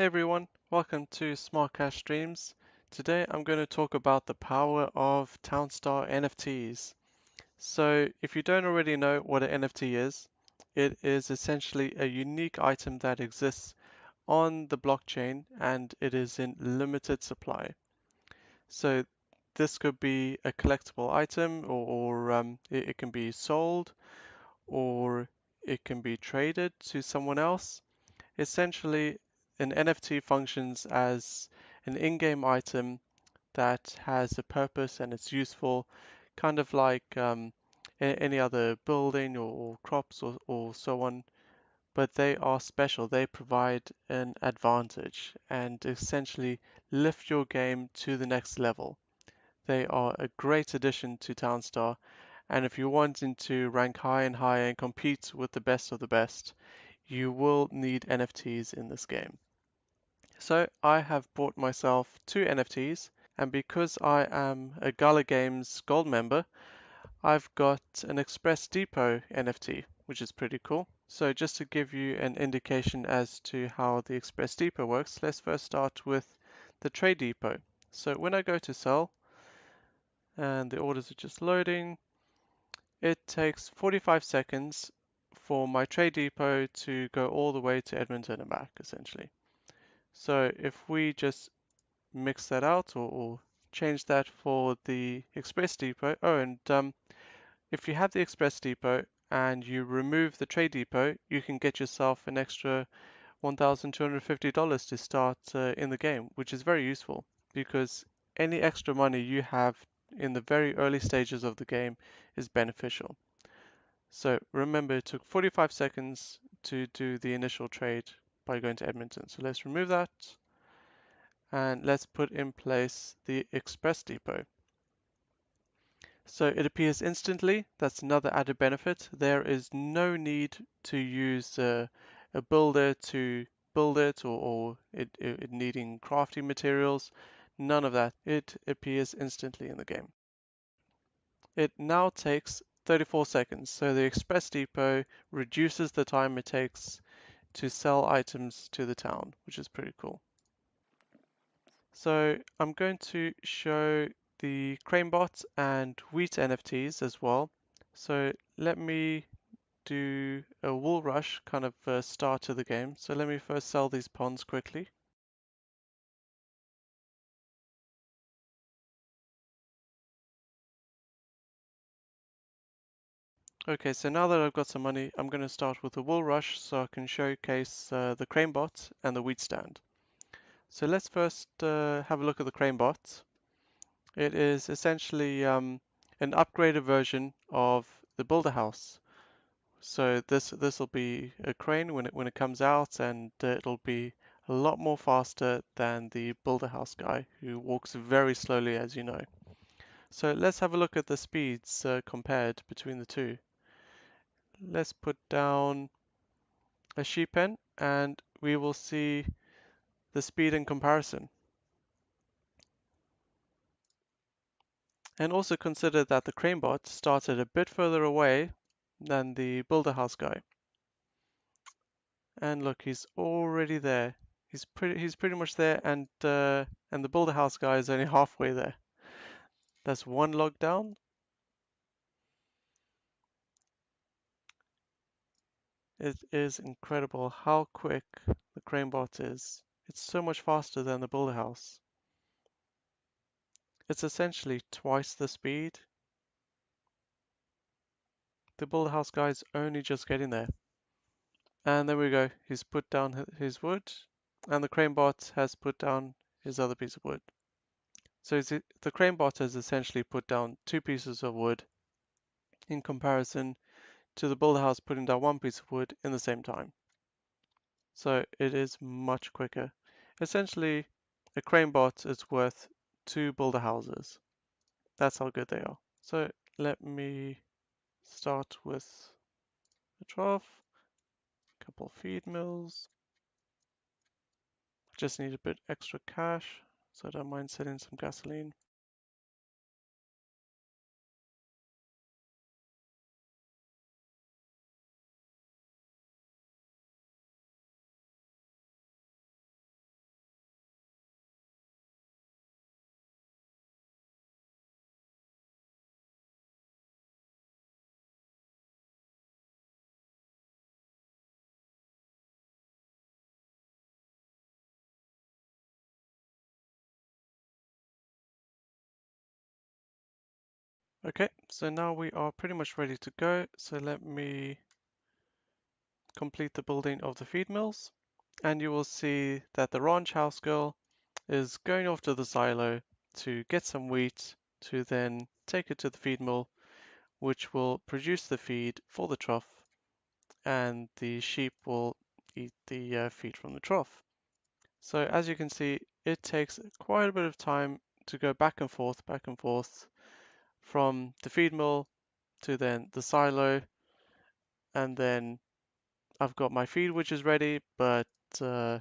Hey everyone, welcome to Smart Cash Streams. Today I'm going to talk about the power of townstar NFTs. So if you don't already know what an NFT is, it is essentially a unique item that exists on the blockchain and it is in limited supply. So this could be a collectible item or it can be sold or it can be traded to someone else. Essentially, an NFT functions as an in-game item that has a purpose and it's useful, kind of like any other building or crops or so on, but they are special. They provide an advantage and essentially lift your game to the next level. They are a great addition to Townstar, and if you're wanting to rank higher and higher and compete with the best of the best, you will need NFTs in this game. So I have bought myself two NFTs, and because I am a Gala Games gold member, I've got an Express Depot NFT, which is pretty cool. So just to give you an indication as to how the Express Depot works, let's first start with the Trade Depot. So when I go to sell, and the orders are just loading, it takes 45 seconds for my Trade Depot to go all the way to Edmonton and back, essentially. So if we just mix that out or change that for the Express Depot. Oh, and if you have the Express Depot and you remove the Trade Depot, you can get yourself an extra $1,250 to start in the game, which is very useful because any extra money you have in the very early stages of the game is beneficial. So remember, it took 45 seconds to do the initial trade by going to Edmonton. So let's remove that and let's put in place the Express Depot. So it appears instantly. That's another added benefit. There is no need to use a builder to build it or it needing crafting materials. None of that. It appears instantly in the game. It now takes 34 seconds. So the Express Depot reduces the time it takes to sell items to the town, which is pretty cool. So I'm going to show the CraneBot and wheat NFTs as well. So let me do a wool rush kind of start to the game. So let me first sell these ponds quickly. Okay, so now that I've got some money, I'm going to start with the wool rush so I can showcase the CraneBot and the wheat stand. So let's first have a look at the CraneBot. It is essentially an upgraded version of the Builder House. So this will be a crane when it comes out, and it'll be a lot more faster than the Builder House guy, who walks very slowly, as you know. So let's have a look at the speeds compared between the two. Let's put down a sheep pen, and we will see the speed in comparison. And also consider that the CraneBot started a bit further away than the Builder House guy. And look, he's already there. He's pretty much there, and the Builder House guy is only halfway there. That's one log down. It is incredible how quick the CraneBot is. It's so much faster than the Builder House. It's essentially twice the speed. The Builder House guy is only just getting there. And there we go. He's put down his wood, and the CraneBot has put down his other piece of wood. So the CraneBot has essentially put down two pieces of wood in comparison to the builder house putting down one piece of wood in the same time. So it is much quicker. Essentially, a CraneBot is worth two builder houses. That's how good they are. So let me start with a trough, a couple of feed mills. Just need a bit extra cash, so I don't mind selling some gasoline. Okay, so now we are pretty much ready to go. So let me complete the building of the feed mills, and you will see that the ranch house girl is going off to the silo to get some wheat to then take it to the feed mill, which will produce the feed for the trough, and the sheep will eat the feed from the trough. So as you can see, it takes quite a bit of time to go back and forth from the feed mill to then the silo, and then I've got my feed which is ready, but uh,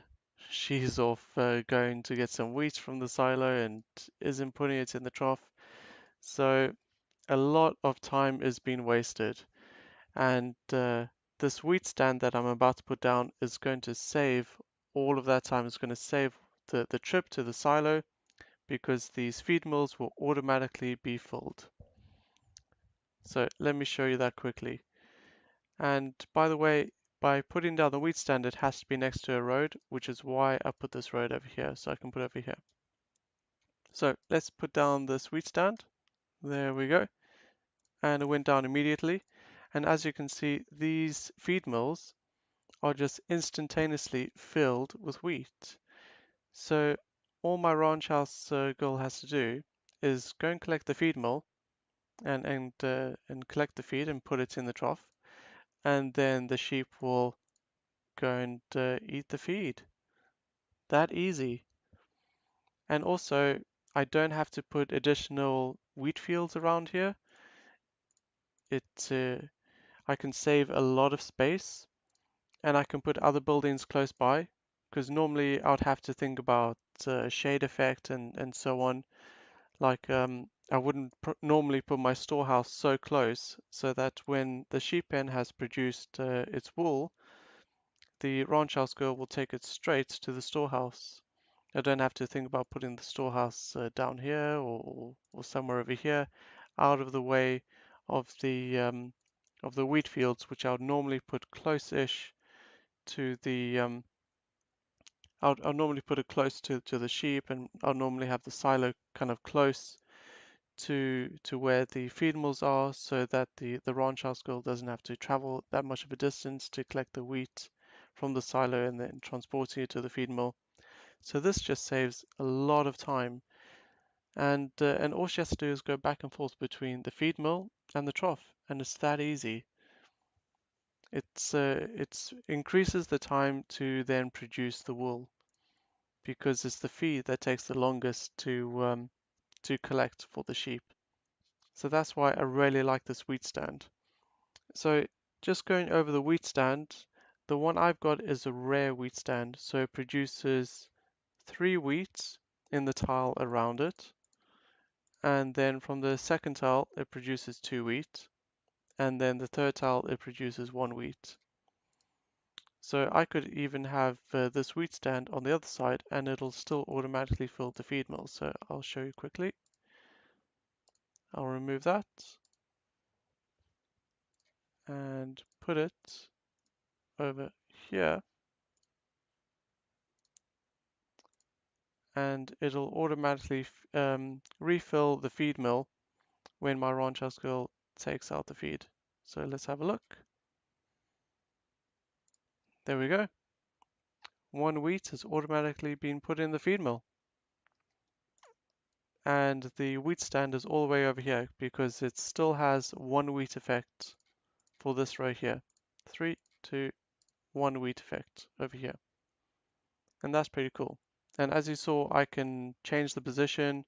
she's off going to get some wheat from the silo and isn't putting it in the trough. So a lot of time is being wasted, and this wheat stand that I'm about to put down is going to save all of that time. It's going to save the trip to the silo because these feed mills will automatically be filled. So let me show you that quickly. And by the way, by putting down the wheat stand, it has to be next to a road, which is why I put this road over here, so I can put it over here. So let's put down this wheat stand. There we go. And it went down immediately. And as you can see, these feed mills are just instantaneously filled with wheat. So all my ranch house girl has to do is go and collect the feed mill and collect the feed and put it in the trough, and then the sheep will go and eat the feed. That easy. And also, I don't have to put additional wheat fields around here. It I can save a lot of space, and I can put other buildings close by, because normally I would have to think about shade effect and so on. Like I wouldn't normally put my storehouse so close so that when the sheep pen has produced its wool, the ranch house girl will take it straight to the storehouse. I don't have to think about putting the storehouse down here or somewhere over here, out of the way of the wheat fields, which I would normally put close-ish to the I'll normally put it close to the sheep, and I'll normally have the silo kind of close to where the feed mills are, so that the ranch house girl doesn't have to travel that much of a distance to collect the wheat from the silo and then transporting it to the feed mill. So this just saves a lot of time, and all she has to do is go back and forth between the feed mill and the trough, and it's that easy. It's increases the time to then produce the wool because it's the feed that takes the longest to collect for the sheep. So that's why I really like this wheat stand. So just going over the wheat stand, the one I've got is a rare wheat stand, so it produces 3 wheat in the tile around it, and then from the second tile it produces 2 wheat, and then the third tile it produces 1 wheat. So I could even have this wheat stand on the other side and it'll still automatically fill the feed mill. So I'll show you quickly. I'll remove that and put it over here, and it'll automatically refill the feed mill when my ranch house girl takes out the feed. So let's have a look. There we go. 1 wheat has automatically been put in the feed mill. And the wheat stand is all the way over here because it still has 1 wheat effect for this row here. 3, 2, 1 wheat effect over here. And that's pretty cool. And as you saw, I can change the position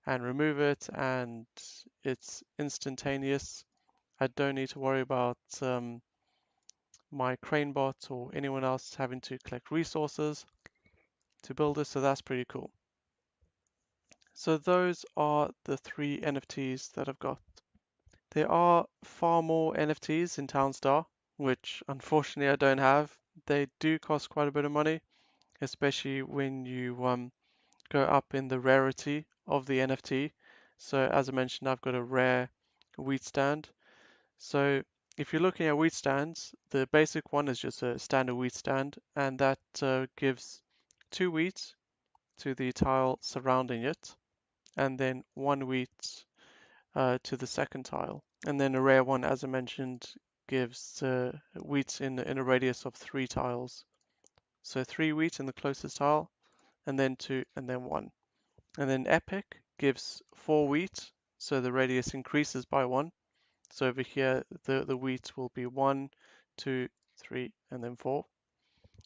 and remove it, and it's instantaneous. I don't need to worry about my CraneBot or anyone else having to collect resources to build this, so that's pretty cool. So those are the 3 NFTs that I've got. There are far more NFTs in Townstar, which unfortunately I don't have. They do cost quite a bit of money, especially when you go up in the rarity of the NFT. So as I mentioned, I've got a rare wheat stand. So if you're looking at wheat stands, the basic one is just a standard wheat stand, and that gives 2 wheat to the tile surrounding it, and then 1 wheat to the second tile. And then a rare one, as I mentioned, gives wheat in a radius of 3 tiles. So 3 wheat in the closest tile, and then 2, and then 1. And then epic gives 4 wheat, so the radius increases by 1. So over here, the wheat will be 1, 2, 3, and then 4.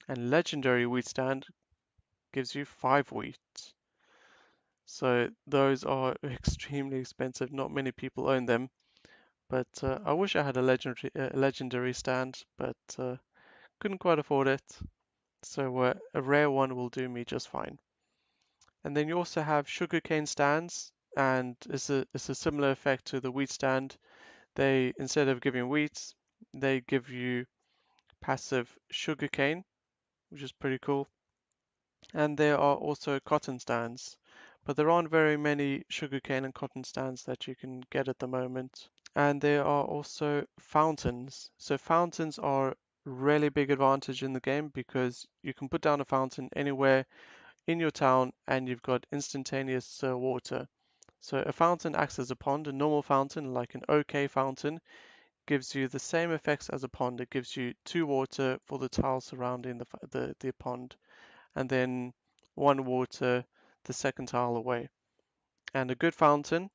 And legendary wheat stand gives you 5 wheat. So those are extremely expensive. Not many people own them. But I wish I had a legendary stand, but couldn't quite afford it. So a rare one will do me just fine. And then you also have sugarcane stands, and it's a similar effect to the wheat stand. They, instead of giving wheat, they give you passive sugarcane, which is pretty cool. And there are also cotton stands, but there aren't very many sugarcane and cotton stands that you can get at the moment. And there are also fountains. So fountains are a really big advantage in the game because you can put down a fountain anywhere in your town and you've got instantaneous water. So a fountain acts as a pond. A normal fountain, like an OK fountain, gives you the same effects as a pond. It gives you 2 water for the tile surrounding the pond, and then 1 water the second tile away. And a good fountain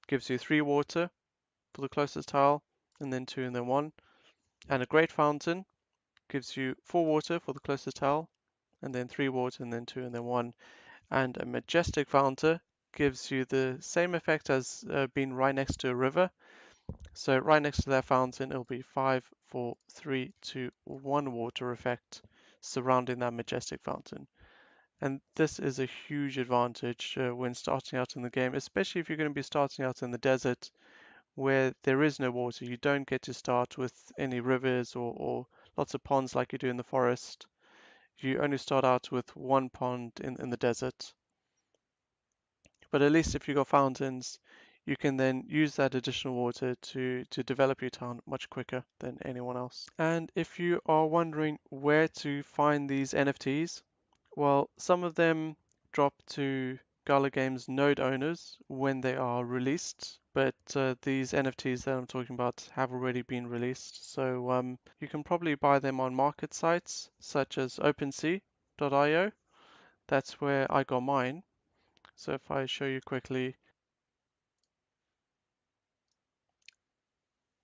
gives you 3 water for the closest tile, and then 2 and then 1. And a great fountain gives you 4 water for the closest tile, and then 3 water, and then 2 and then 1. And a majestic fountain gives you the same effect as being right next to a river. So right next to that fountain, it'll be 5, 4, 3, 2, 1 water effect surrounding that majestic fountain. And this is a huge advantage when starting out in the game, especially if you're going to be starting out in the desert where there is no water. You don't get to start with any rivers or lots of ponds like you do in the forest. You only start out with 1 pond in the desert. But at least if you've got fountains, you can then use that additional water to develop your town much quicker than anyone else. And if you are wondering where to find these NFTs, well, some of them drop to Gala Games node owners when they are released, but these NFTs that I'm talking about have already been released, so you can probably buy them on market sites such as OpenSea.io. That's where I got mine. So if I show you quickly,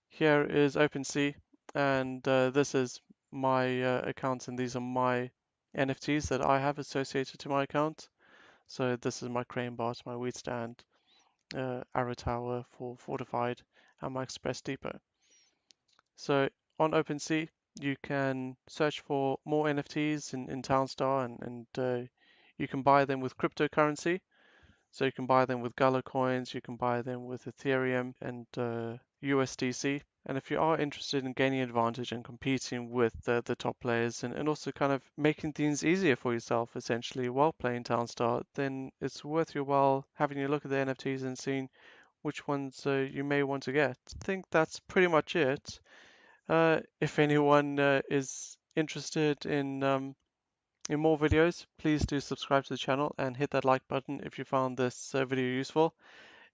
here is OpenSea, and this is my account, and these are my NFTs that I have associated to my account. So this is my CraneBot, my wheat stand, arrow tower for fortified, and my express depot. So on OpenSea, you can search for more NFTs in townstar, and you can buy them with cryptocurrency. So you can buy them with Gala Coins, you can buy them with Ethereum and USDC. And if you are interested in gaining advantage and competing with the top players and also kind of making things easier for yourself essentially while playing Townstar, then it's worth your while having a look at the NFTs and seeing which ones you may want to get. I think that's pretty much it. If anyone is interested in more videos, please do subscribe to the channel and hit that like button if you found this video useful.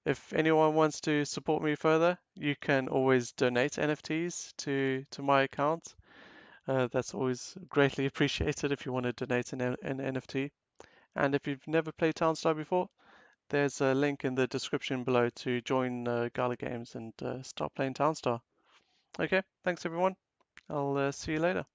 If anyone wants to support me further, you can always donate NFTs to my account. That's always greatly appreciated if you want to donate an NFT. And if you've never played Townstar before, there's a link in the description below to join Gala Games and start playing Townstar. Okay, thanks everyone. I'll see you later.